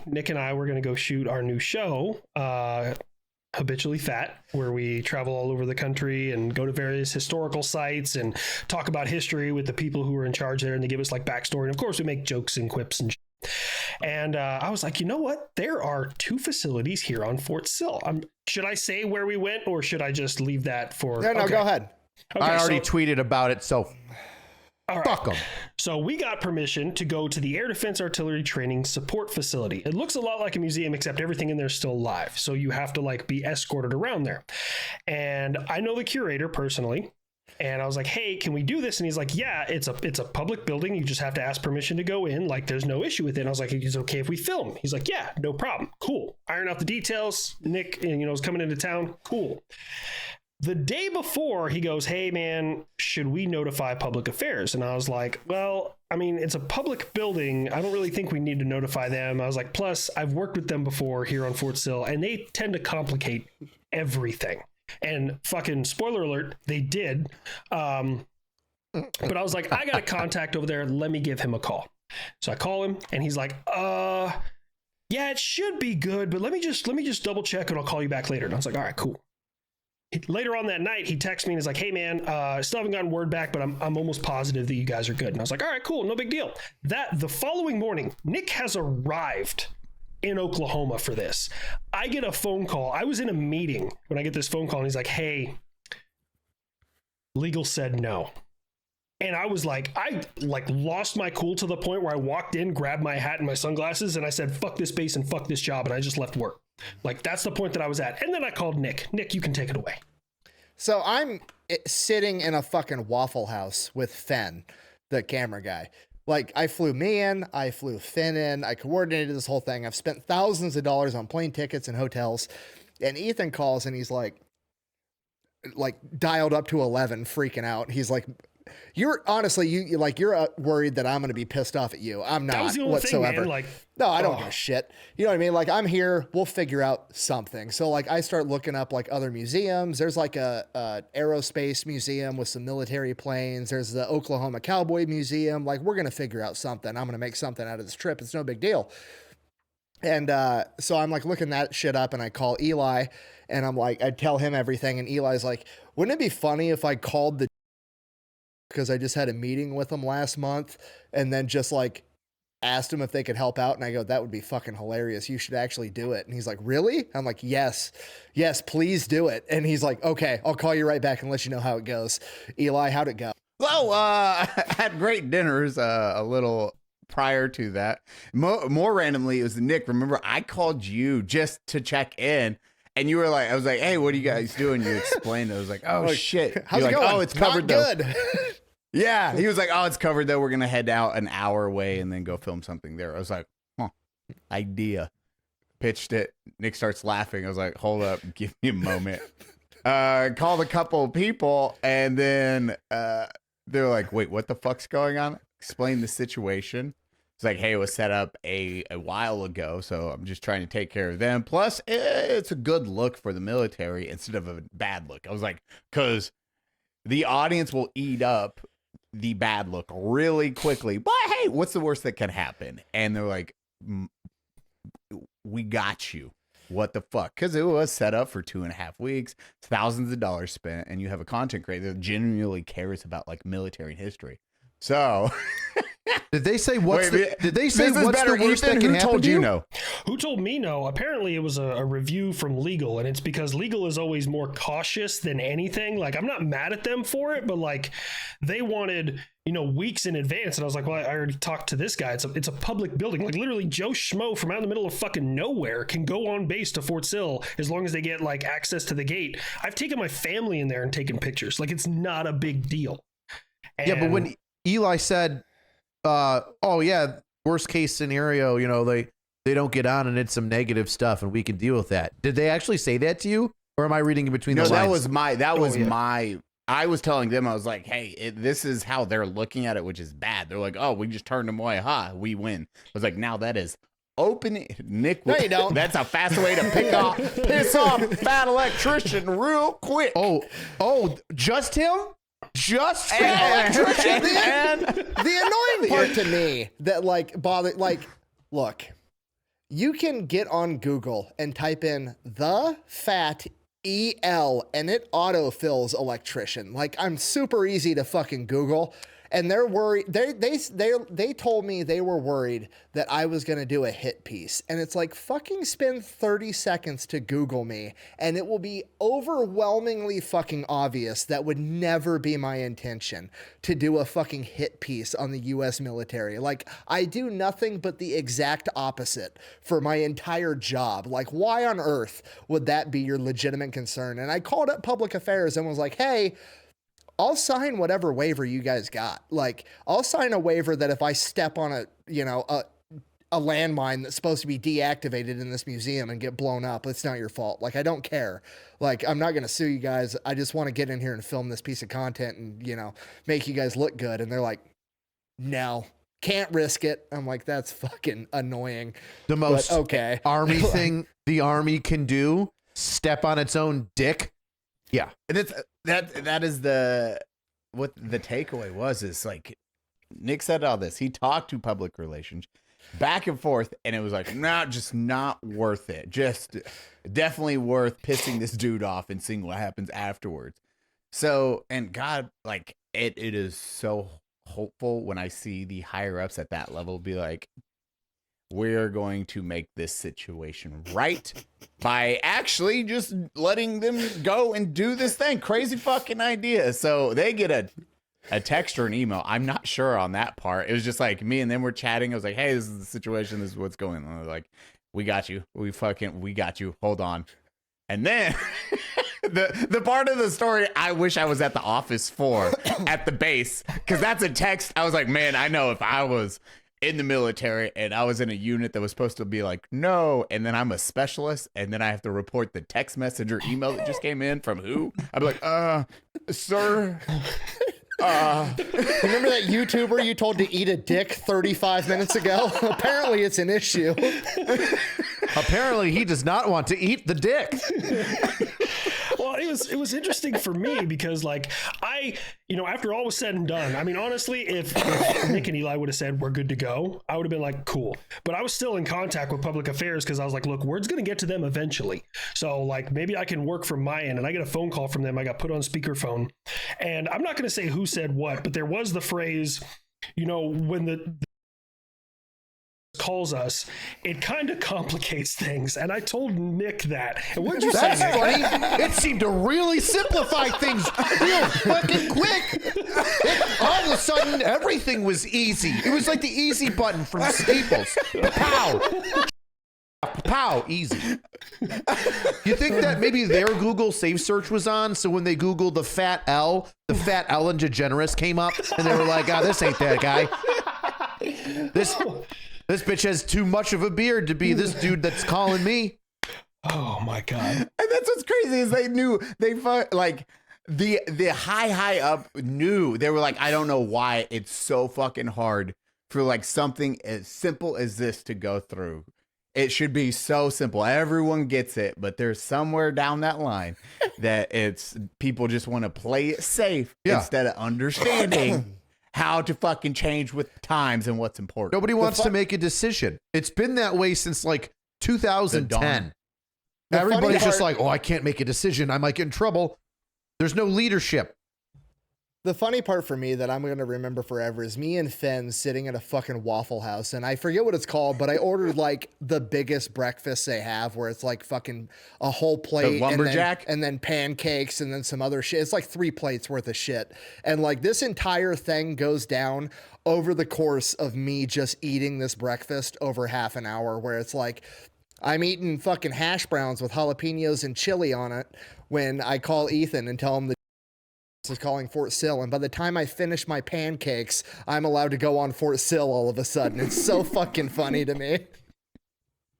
Nick and I were going to go shoot our new show, Habitually Fat, where we travel all over the country and go to various historical sites and talk about history with the people who were in charge there, and they give us like backstory. And of course, we make jokes and quips and shit. And I was like, you know what? There are 2 facilities here on Fort Sill. Should I say where we went, or should I just leave that for? No, okay. Go ahead. Okay, I already tweeted about it, so all right. Fuck them. So we got permission to go to the Air Defense Artillery Training Support Facility. It looks a lot like a museum, except everything in there is still live. So you have to like be escorted around there. And I know the curator personally. And I was like, hey, can we do this? And he's like, yeah, it's a public building. You just have to ask permission to go in. Like, there's no issue with it. And I was like, is it okay if we film? He's like, yeah, no problem. Cool. Iron out the details. Nick, is coming into town. Cool. The day before, he goes, hey, man, should we notify public affairs? And I was like, well, I mean, it's a public building. I don't really think we need to notify them. I was like, plus, I've worked with them before here on Fort Sill, and they tend to complicate everything. And fucking spoiler alert, they did. But I was like, I got a contact over there. Let me give him a call. So I call him, and he's like, yeah, it should be good, but let me just double check, and I'll call you back later. And I was like, all right, cool. Later on that night, he texts me and is like, hey, man, I still haven't gotten word back, but I'm almost positive that you guys are good. And I was like, all right, cool. No big deal. The following morning, Nick has arrived in Oklahoma for this. I get a phone call. I was in a meeting when I get this phone call, and he's like, hey, legal said no. And I was like, I lost my cool to the point where I walked in, grabbed my hat and my sunglasses, and I said, fuck this base and fuck this job. And I just left work. Like, that's the point that I was at. And then I called Nick. Nick, you can take it away. So I'm sitting in a fucking Waffle House with Fenn, the camera guy. Like, I flew me in, I flew Finn in, I coordinated this whole thing. I've spent thousands of dollars on plane tickets and hotels. And Ethan calls and he's like dialed up to 11, freaking out. He's like, you're honestly, you're worried that I'm going to be pissed off at you. I'm not whatsoever. Thing, man. No, I don't give a shit. You know what I mean? Like, I'm here. We'll figure out something. So like, I start looking up like other museums. There's like a aerospace museum with some military planes. There's the Oklahoma Cowboy Museum. Like, we're going to figure out something. I'm going to make something out of this trip. It's no big deal. And so I'm like looking that shit up, and I call Eli, and I'm like, I tell him everything. And Eli's like, wouldn't it be funny if I called the, because I just had a meeting with them last month and then just like asked them if they could help out. And I go, that would be fucking hilarious. You should actually do it. And he's like, really? I'm like, yes, please do it. And he's like, okay, I'll call you right back and let you know how it goes. Eli, how'd it go? Well, I had great dinners a little prior to that. More randomly, it was Nick. Remember, I called you just to check in. And you were like, I was like, hey, what are you guys doing? You explained it. I was like, oh, shit. How's You're it like, going? oh, it's covered though. Good. Yeah. He was like, oh, it's covered though. We're going to head out an hour away and then go film something there. I was like, idea. Pitched it. Nick starts laughing. I was like, hold up. Give me a moment. Called a couple of people. And then they're like, wait, what the fuck's going on? Explain the situation. It's like, hey, it was set up a while ago, so I'm just trying to take care of them. Plus, it's a good look for the military instead of a bad look. I was like, because the audience will eat up the bad look really quickly. But hey, what's the worst that can happen? And they're like, we got you. What the fuck? Because it was set up for 2.5 weeks, thousands of dollars spent, and you have a content creator that genuinely cares about like military history. So... Did they say what's the worst that can Who happen told to you you? no? Who told me no? Apparently it was a review from legal, and it's because legal is always more cautious than anything. Like, I'm not mad at them for it, but like they wanted, weeks in advance. And I was like, well, I already talked to this guy. It's a public building. Like, literally Joe Schmo from out in the middle of fucking nowhere can go on base to Fort Sill as long as they get like access to the gate. I've taken my family in there and taken pictures. Like, it's not a big deal. Yeah, but when Eli said, oh yeah, worst case scenario, they don't get on and it's some negative stuff and we can deal with that. Did they actually say that to you, or am I reading in between the lines? That was my I was telling them, I was like, hey, this is how they're looking at it, which is bad. They're like, oh, we just turned them away. We win. I was like, now that is open. Nick, no, you don't. That's a fast way to piss off Fat Electrician real quick. Oh, just him? Just Electrician. The annoying part to me that like bothered, like, look, You can get on Google and type in the Fat EL and it autofills electrician. Like, I'm super easy to fucking Google. And they're worried. They told me they were worried that I was going to do a hit piece. And it's like, fucking spend 30 seconds to Google me, and it will be overwhelmingly fucking obvious that would never be my intention to do a fucking hit piece on the US military. Like, I do nothing but the exact opposite for my entire job. Like, why on earth would that be your legitimate concern? And I called up public affairs and was like, hey, I'll sign whatever waiver you guys got. Like, I'll sign a waiver that if I step on a landmine that's supposed to be deactivated in this museum and get blown up, it's not your fault. Like, I don't care. Like, I'm not going to sue you guys. I just want to get in here and film this piece of content and, make you guys look good. And they're like, no, can't risk it. I'm like, that's fucking annoying. The most okay. Army thing the Army can do, step on its own dick. Yeah. And that is what the takeaway was, is like, Nick said all this. He talked to public relations back and forth, and it was like, just not worth it. Just definitely worth pissing this dude off and seeing what happens afterwards. So, and God, like, it is so hopeful when I see the higher ups at that level be like, we're going to make this situation right by actually just letting them go and do this thing. Crazy fucking idea. So they get a text or an email. I'm not sure on that part. It was just like me and them were chatting. I was like, hey, this is the situation. This is what's going on. I was like, we got you. We got you. Hold on. And then the part of the story I wish I was at the office for at the base, because that's a text. I was like, man, I know if I was in the military and I was in a unit that was supposed to be like, no, and then I'm a specialist, and then I have to report the text message or email that just came in from who? I'd be like, sir. Remember that YouTuber you told to eat a dick 35 minutes ago? Apparently it's an issue. Apparently he does not want to eat the dick. Well, it was interesting for me because, like, after all was said and done, I mean, honestly, if Nick and Eli would have said we're good to go, I would have been like, cool. But I was still in contact with public affairs because I was like, look, word's going to get to them eventually. So, like, maybe I can work from my end. And I get a phone call from them. I got put on speakerphone. And I'm not going to say who said what, but there was the phrase, when the calls us, it kind of complicates things. And I told Nick that. And what did you say, That's Nick? funny. It seemed to really simplify things real fucking quick. All of a sudden, everything was easy. It was like the easy button from Staples. Pow. Pow. Easy. You think that maybe their Google Safe Search was on, so when they Googled the Fat Ellen DeGeneres came up, and they were like, this ain't that guy. This bitch has too much of a beard to be this dude that's calling me. Oh my God. And that's what's crazy is the high up knew. They were like, I don't know why it's so fucking hard for like something as simple as this to go through. It should be so simple. Everyone gets it, but there's somewhere down that line that it's people just want to play it safe instead of understanding how to fucking change with times and what's important. Nobody wants to make a decision. It's been that way since like 2010. Everybody's just like, I can't make a decision. I might get in trouble. There's no leadership. The funny part for me that I'm going to remember forever is me and Fenn sitting at a fucking Waffle House, and I forget what it's called, but I ordered like the biggest breakfast they have, where it's like fucking a whole plate, the lumberjack, and then pancakes, and then some other shit. It's like 3 plates worth of shit, and like this entire thing goes down over the course of me just eating this breakfast over half an hour, where it's like I'm eating fucking hash browns with jalapenos and chili on it when I call Ethan and tell him is calling Fort Sill, and by the time I finish my pancakes, I'm allowed to go on Fort Sill all of a sudden. It's so fucking funny to me.